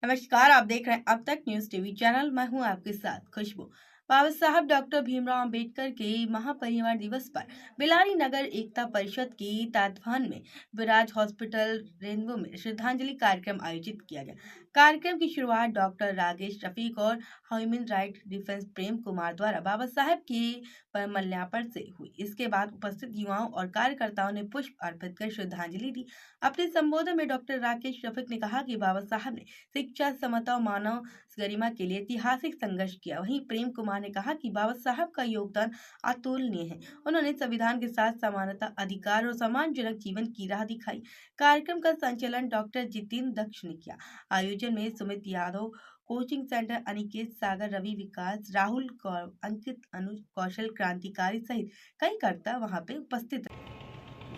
नमस्कार, आप देख रहे हैं अब तक न्यूज टीवी चैनल। मैं हूं आपके साथ खुशबू। बाबा साहब डॉक्टर भीमराव अंबेडकर के महापरिनिर्वाण दिवस पर बिलारी नगर एकता परिषद की तत्वावधान में विराज हॉस्पिटल रेनबो में श्रद्धांजलि कार्यक्रम आयोजित किया गया। कार्यक्रम की शुरुआत डॉक्टर राकेश रफीक और human right defence Prem Kumar द्वारा बाबा साहब के पर माल्यार्पण से हुई। इसके बाद उपस्थित युवाओं और कार्यकर्ताओं ने पुष्प अर्पित कर श्रद्धांजलि दी। अपने संबोधन में डॉक्टर राकेश रफीक ने कहा कि बाबा साहब ने शिक्षा, समता और मानव गरिमा के लिए ऐतिहासिक संघर्ष किया। वहीं प्रेम कुमार ने कहा कि बाबा साहब का योगदान अतुलनीय है। उन्होंने संविधान के साथ समानता, अधिकार और सम्मानजनक जीवन की राह दिखाई। कार्यक्रम का संचालन डॉक्टर जितेंद्र दक्ष ने किया। आयोजन में सुमित यादव, कोचिंग सेंटर अनिकेत, सागर, रवि, विकास, राहुल, अंकित, अनुज, कौशल, क्रांतिकारी सहित कई कर्ता वहां पे उपस्थित रहे।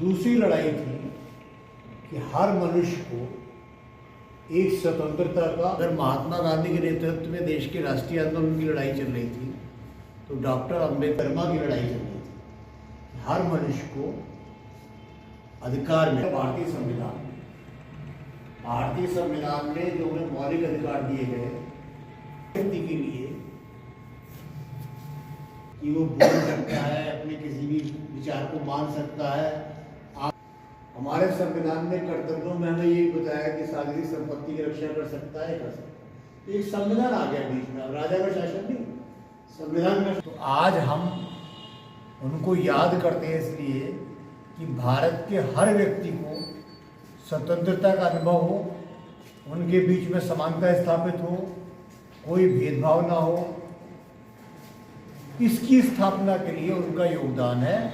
दूसरी लड़ाई थी कि हर मनुष्य को एक स्वतंत्रता का, अगर महात्मा गांधी के नेतृत्व में देश के राष्ट्रीय आंदोलन की लड़ाई चल रही थी तो डॉक्टर अम्बेडकर की लड़ाई चल रही थी। हर मनुष्य को अधिकार में भारतीय संविधान में जो उन्हें मौलिक अधिकार दिए गए व्यक्ति के लिए कि वो बोल सकता है, अपने किसी भी विचार को मान सकता है। हमारे संविधान में कर्तव्यों में हमें ये बताया कि सार्वजनिक संपत्ति की रक्षा कर सकता है, कर सकता है। एक संविधान आ गया बीच में, राजा का शासन नहीं, संविधान का। तो आज हम उनको याद करते हैं इसलिए कि भारत के हर व्यक्ति को स्वतंत्रता का अनुभव हो, उनके बीच में समानता स्थापित हो, कोई भेदभाव ना हो। इसकी स्थापना के लिए उनका योगदान है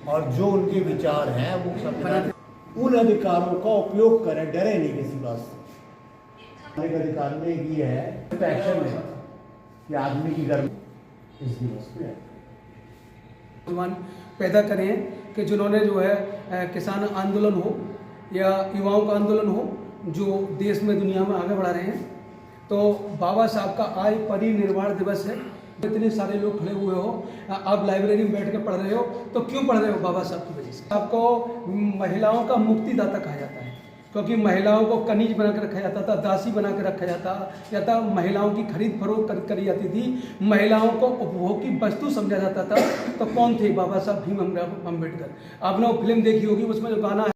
और जो उनके विचार हैं वो सब उन अधिकारों का उपयोग करें, डरे नहीं किसी बात से। हमारे अधिकार में ये है एक्शन है कि आदमी की गर्म इस दिवस पे नौजवान पैदा करें कि जिन्होंने जो है किसान आंदोलन हो या युवाओं का आंदोलन हो, जो देश में दुनिया में आगे बढ़ा रहे हैं। तो बाबा साहब का आज परिनिर्वाण दिवस है। इतने सारे लोग खड़े हुए हो, आप लाइब्रेरी में बैठ कर पढ़ रहे हो, तो क्यों पढ़ रहे हो? बाबा साहब की वजह से। आपको महिलाओं का मुक्तिदाता कहा जाता है, क्योंकि महिलाओं को कनीज बना कर रखा जाता था, दासी बना कर रखा जाता था, महिलाओं की खरीद फरोख्त करी जाती थी, महिलाओं को उपभोग की वस्तु समझा जाता था। तो कौन थे? बाबा साहब भीमराव अम्बेडकर। आपने वो फिल्म देखी होगी, उसमें जो गाना है